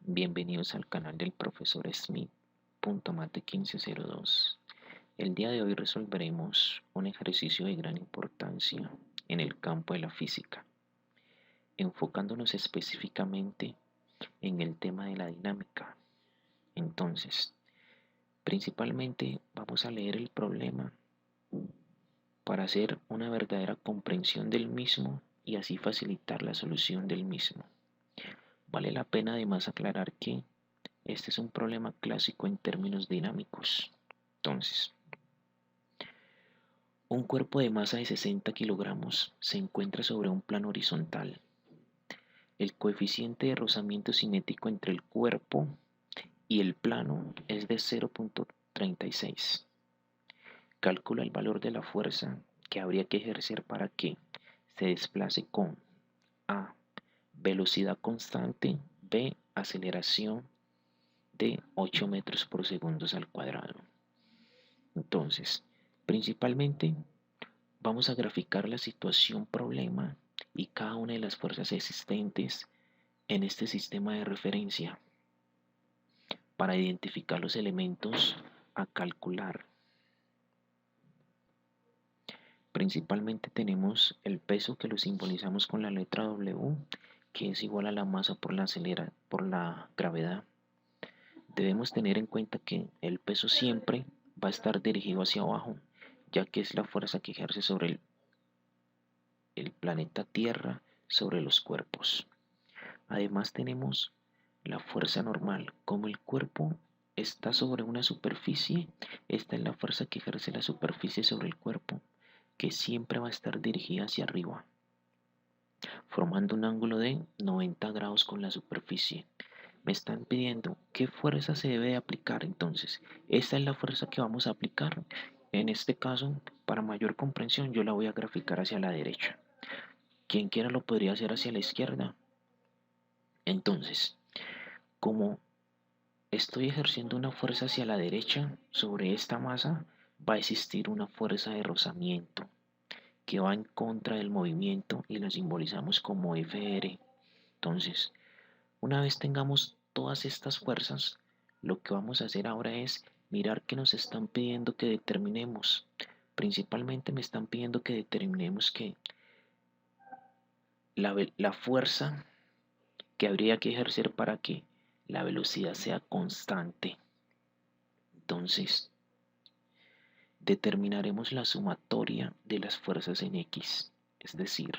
Bienvenidos al canal del profesor Smith. Mate 1502. El día de hoy resolveremos un ejercicio de gran importancia en el campo de la física, enfocándonos específicamente en el tema de la dinámica. Entonces, principalmente vamos a leer el problema para hacer una verdadera comprensión del mismo y así facilitar la solución del mismo. Vale la pena además aclarar que este es un problema clásico en términos dinámicos. Entonces, un cuerpo de masa de 60 kilogramos se encuentra sobre un plano horizontal. El coeficiente de rozamiento cinético entre el cuerpo y el plano es de 0.36. Calcula el valor de la fuerza que habría que ejercer para que se desplace con A. Velocidad constante. B. Aceleración de 8 metros por segundo al cuadrado. Entonces, principalmente vamos a graficar la situación problema y cada una de las fuerzas existentes en este sistema de referencia para identificar los elementos a calcular. Principalmente tenemos el peso, que lo simbolizamos con la letra W, que es igual a la masa por la gravedad. Debemos tener en cuenta que el peso siempre va a estar dirigido hacia abajo, ya que es la fuerza que ejerce sobre el planeta Tierra sobre los cuerpos. Además tenemos la fuerza normal. Como el cuerpo está sobre una superficie, esta es la fuerza que ejerce la superficie sobre el cuerpo, que siempre va a estar dirigida hacia arriba, formando un ángulo de 90 grados con la superficie. Me están pidiendo qué fuerza se debe de aplicar. Entonces, esta es la fuerza que vamos a aplicar. En este caso, para mayor comprensión, yo la voy a graficar hacia la derecha. Quien quiera lo podría hacer hacia la izquierda. Entonces, como estoy ejerciendo una fuerza hacia la derecha sobre esta masa, va a existir una fuerza de rozamiento que va en contra del movimiento y la simbolizamos como Fr. Entonces, una vez tengamos todas estas fuerzas, lo que vamos a hacer ahora es mirar que nos están pidiendo que determinemos. Principalmente me están pidiendo que determinemos que la fuerza que habría que ejercer para que la velocidad sea constante. Entonces, determinaremos la sumatoria de las fuerzas en X, es decir,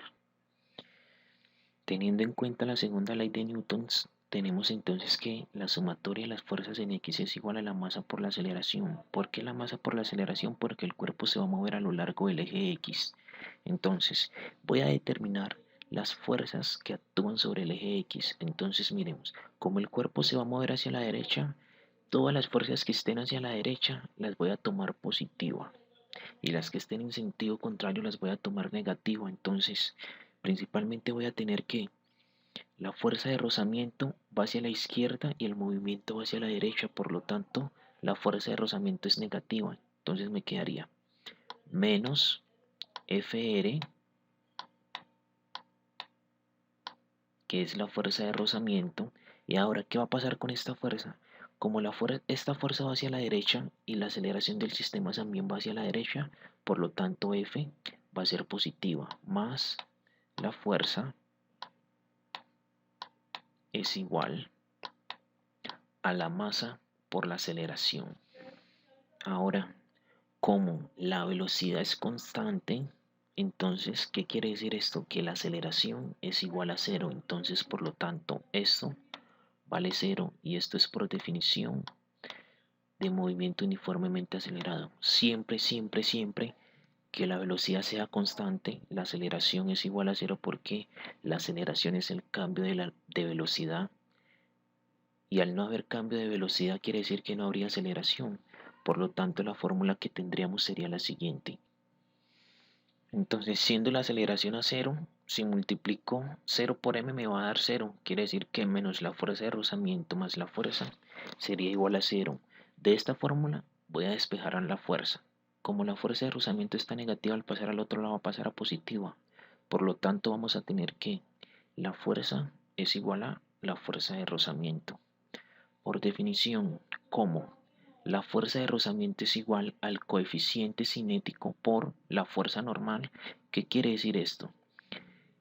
teniendo en cuenta la segunda ley de Newton, tenemos entonces que la sumatoria de las fuerzas en X es igual a la masa por la aceleración. ¿Por qué la masa por la aceleración? Porque el cuerpo se va a mover a lo largo del eje X. Entonces, voy a determinar las fuerzas que actúan sobre el eje X. Entonces, miremos, como el cuerpo se va a mover hacia la derecha, todas las fuerzas que estén hacia la derecha las voy a tomar positiva y las que estén en sentido contrario las voy a tomar negativa. Entonces, principalmente voy a tener que la fuerza de rozamiento va hacia la izquierda y el movimiento va hacia la derecha, por lo tanto, la fuerza de rozamiento es negativa. Entonces me quedaría menos Fr, que es la fuerza de rozamiento. Y ahora, ¿qué va a pasar con esta fuerza? Como esta fuerza va hacia la derecha y la aceleración del sistema también va hacia la derecha, por lo tanto F va a ser positiva, más la fuerza es igual a la masa por la aceleración. Ahora, como la velocidad es constante, entonces, ¿qué quiere decir esto? Que la aceleración es igual a cero. Entonces, por lo tanto, esto vale cero y esto es por definición de movimiento uniformemente acelerado. Siempre, siempre, siempre que la velocidad sea constante, la aceleración es igual a cero porque la aceleración es el cambio de velocidad y al no haber cambio de velocidad quiere decir que no habría aceleración. Por lo tanto, la fórmula que tendríamos sería la siguiente. Entonces, siendo la aceleración a cero, si multiplico 0 por m me va a dar 0. Quiere decir que menos la fuerza de rozamiento más la fuerza sería igual a 0. De esta fórmula voy a despejar la fuerza. Como la fuerza de rozamiento está negativa, al pasar al otro lado va a pasar a positiva. Por lo tanto, vamos a tener que la fuerza es igual a la fuerza de rozamiento. Por definición, ¿cómo? La fuerza de rozamiento es igual al coeficiente cinético por la fuerza normal. ¿Qué quiere decir esto?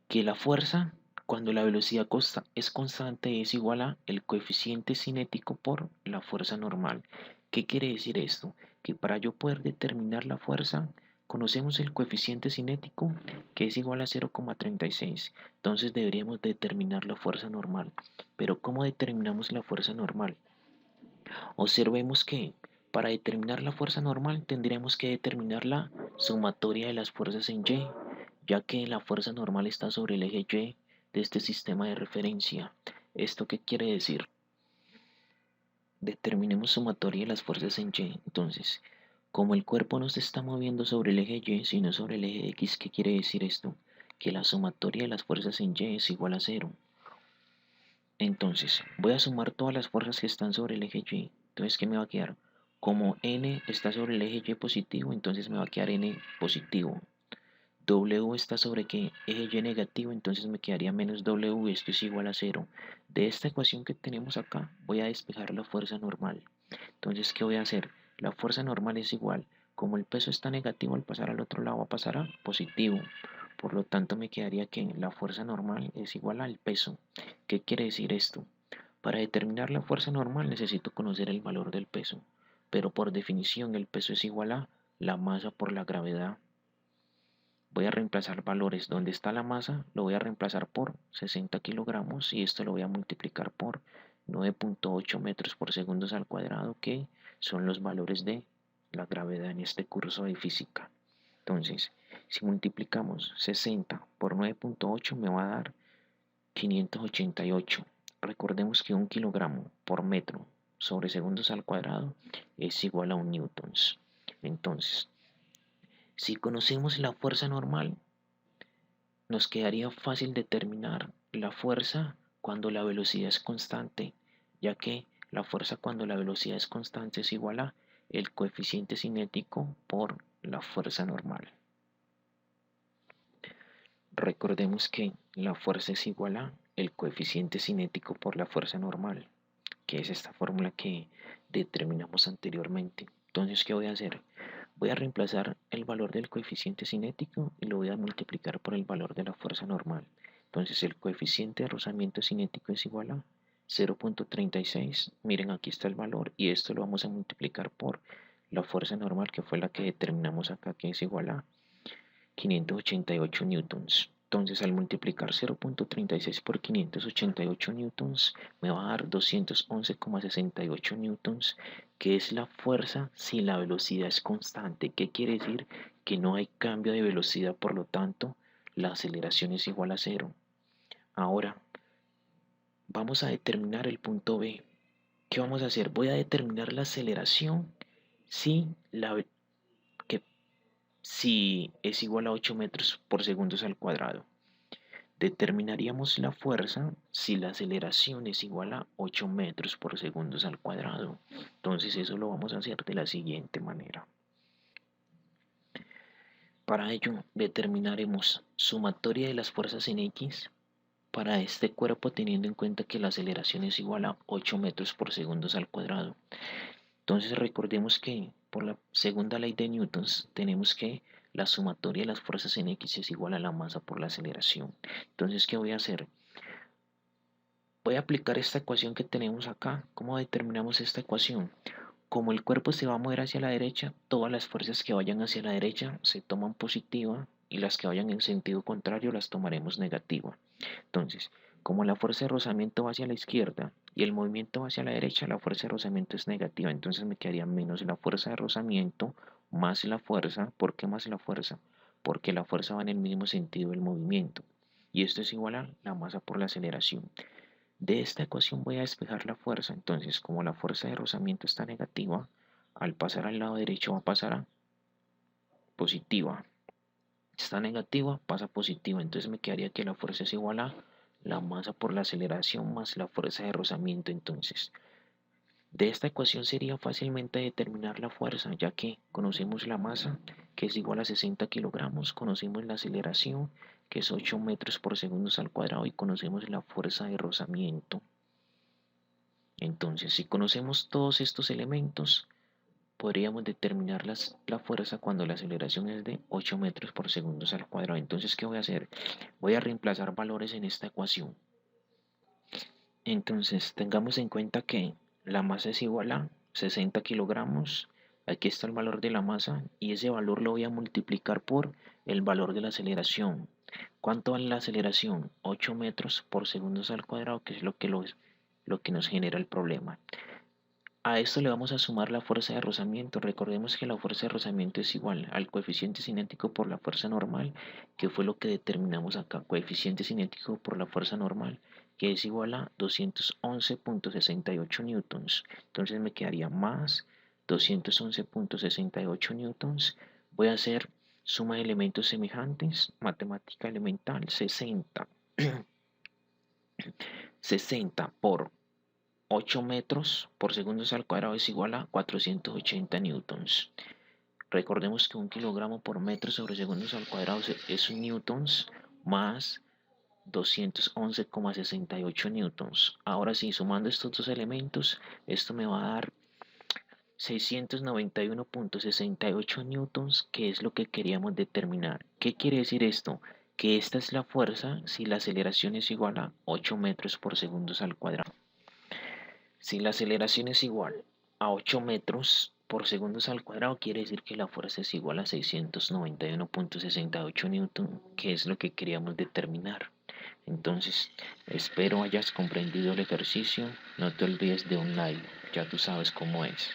Que la fuerza, cuando la velocidad es constante, es igual a el coeficiente cinético por la fuerza normal. ¿Qué quiere decir esto? Que para yo poder determinar la fuerza, conocemos el coeficiente cinético, que es igual a 0,36. Entonces deberíamos determinar la fuerza normal. Pero ¿cómo determinamos la fuerza normal? Observemos que para determinar la fuerza normal tendríamos que determinar la sumatoria de las fuerzas en Y, ya que la fuerza normal está sobre el eje Y de este sistema de referencia. ¿Esto qué quiere decir? Determinemos sumatoria de las fuerzas en Y. Entonces, como el cuerpo no se está moviendo sobre el eje Y, sino sobre el eje X, ¿qué quiere decir esto? Que la sumatoria de las fuerzas en Y es igual a 0. Entonces, voy a sumar todas las fuerzas que están sobre el eje Y. Entonces, ¿qué me va a quedar? Como N está sobre el eje Y positivo, entonces me va a quedar N positivo. W está sobre ¿qué? Eje Y negativo, entonces me quedaría menos W, esto es igual a 0. De esta ecuación que tenemos acá, voy a despejar la fuerza normal. Entonces, ¿qué voy a hacer? La fuerza normal es igual. Como el peso está negativo, al pasar al otro lado va a pasar a positivo. Por lo tanto, me quedaría que la fuerza normal es igual al peso. ¿Qué quiere decir esto? Para determinar la fuerza normal necesito conocer el valor del peso, pero por definición el peso es igual a la masa por la gravedad. Voy a reemplazar valores. Donde está la masa lo voy a reemplazar por 60 kilogramos y esto lo voy a multiplicar por 9.8 metros por segundos al cuadrado, que son los valores de la gravedad en este curso de física. Entonces, si multiplicamos 60 por 9.8 me va a dar 588. Recordemos que 1 kilogramo por metro sobre segundos al cuadrado es igual a 1 newtons. Entonces, si conocemos la fuerza normal, nos quedaría fácil determinar la fuerza cuando la velocidad es constante, ya que la fuerza cuando la velocidad es constante es igual a el coeficiente cinético por la fuerza normal. Recordemos que la fuerza es igual a el coeficiente cinético por la fuerza normal, que es esta fórmula que determinamos anteriormente. Entonces, ¿qué voy a hacer? Voy a reemplazar el valor del coeficiente cinético y lo voy a multiplicar por el valor de la fuerza normal. Entonces, el coeficiente de rozamiento cinético es igual a 0.36. Miren, aquí está el valor y esto lo vamos a multiplicar por la fuerza normal, que fue la que determinamos acá, que es igual a 588 newtons. Entonces, al multiplicar 0.36 por 588 newtons, me va a dar 211,68 newtons, que es la fuerza si la velocidad es constante. ¿Qué quiere decir? Que no hay cambio de velocidad, por lo tanto, la aceleración es igual a 0. Ahora, vamos a determinar el punto B. ¿Qué vamos a hacer? Voy a determinar la aceleración si si es igual a 8 metros por segundo al cuadrado. Determinaríamos la fuerza si la aceleración es igual a 8 metros por segundo al cuadrado. Entonces eso lo vamos a hacer de la siguiente manera. Para ello determinaremos sumatoria de las fuerzas en X para este cuerpo, teniendo en cuenta que la aceleración es igual a 8 metros por segundo al cuadrado. Entonces recordemos que por la segunda ley de Newton tenemos que la sumatoria de las fuerzas en X es igual a la masa por la aceleración. Entonces, ¿qué voy a hacer? Voy a aplicar esta ecuación que tenemos acá. ¿Cómo determinamos esta ecuación? Como el cuerpo se va a mover hacia la derecha, todas las fuerzas que vayan hacia la derecha se toman positiva y las que vayan en sentido contrario las tomaremos negativa. Entonces, como la fuerza de rozamiento va hacia la izquierda y el movimiento va hacia la derecha, la fuerza de rozamiento es negativa. Entonces me quedaría menos la fuerza de rozamiento más la fuerza. ¿Por qué más la fuerza? Porque la fuerza va en el mismo sentido del movimiento. Y esto es igual a la masa por la aceleración. De esta ecuación voy a despejar la fuerza. Entonces, como la fuerza de rozamiento está negativa, al pasar al lado derecho va a pasar a positiva. Está negativa, pasa a positiva. Entonces me quedaría que la fuerza es igual a la masa por la aceleración más la fuerza de rozamiento. Entonces, de esta ecuación sería fácilmente determinar la fuerza, ya que conocemos la masa, que es igual a 60 kilogramos, conocemos la aceleración, que es 8 metros por segundo al cuadrado, y conocemos la fuerza de rozamiento. Entonces, si conocemos todos estos elementos, podríamos determinar la fuerza cuando la aceleración es de 8 metros por segundo al cuadrado. Entonces, ¿qué voy a hacer? Voy a reemplazar valores en esta ecuación. Entonces, tengamos en cuenta que la masa es igual a 60 kilogramos. Aquí está el valor de la masa y ese valor lo voy a multiplicar por el valor de la aceleración. ¿Cuánto vale la aceleración? 8 metros por segundo al cuadrado, que es lo que nos genera el problema. A esto le vamos a sumar la fuerza de rozamiento. Recordemos que la fuerza de rozamiento es igual al coeficiente cinético por la fuerza normal, que fue lo que determinamos acá. Coeficiente cinético por la fuerza normal, que es igual a 211.68 newtons. Entonces me quedaría más 211.68 newtons. Voy a hacer suma de elementos semejantes, matemática elemental, 60. 60 por 8 metros por segundo al cuadrado es igual a 480 newtons. Recordemos que un kilogramo por metro sobre segundos al cuadrado es un newtons más 211,68 newtons. Ahora sí, sumando estos dos elementos, esto me va a dar 691.68 newtons, que es lo que queríamos determinar. ¿Qué quiere decir esto? Que esta es la fuerza si la aceleración es igual a 8 metros por segundos al cuadrado. Si la aceleración es igual a 8 metros por segundos al cuadrado, quiere decir que la fuerza es igual a 691.68 newton, que es lo que queríamos determinar. Entonces, espero hayas comprendido el ejercicio. No te olvides de un like, ya tú sabes cómo es.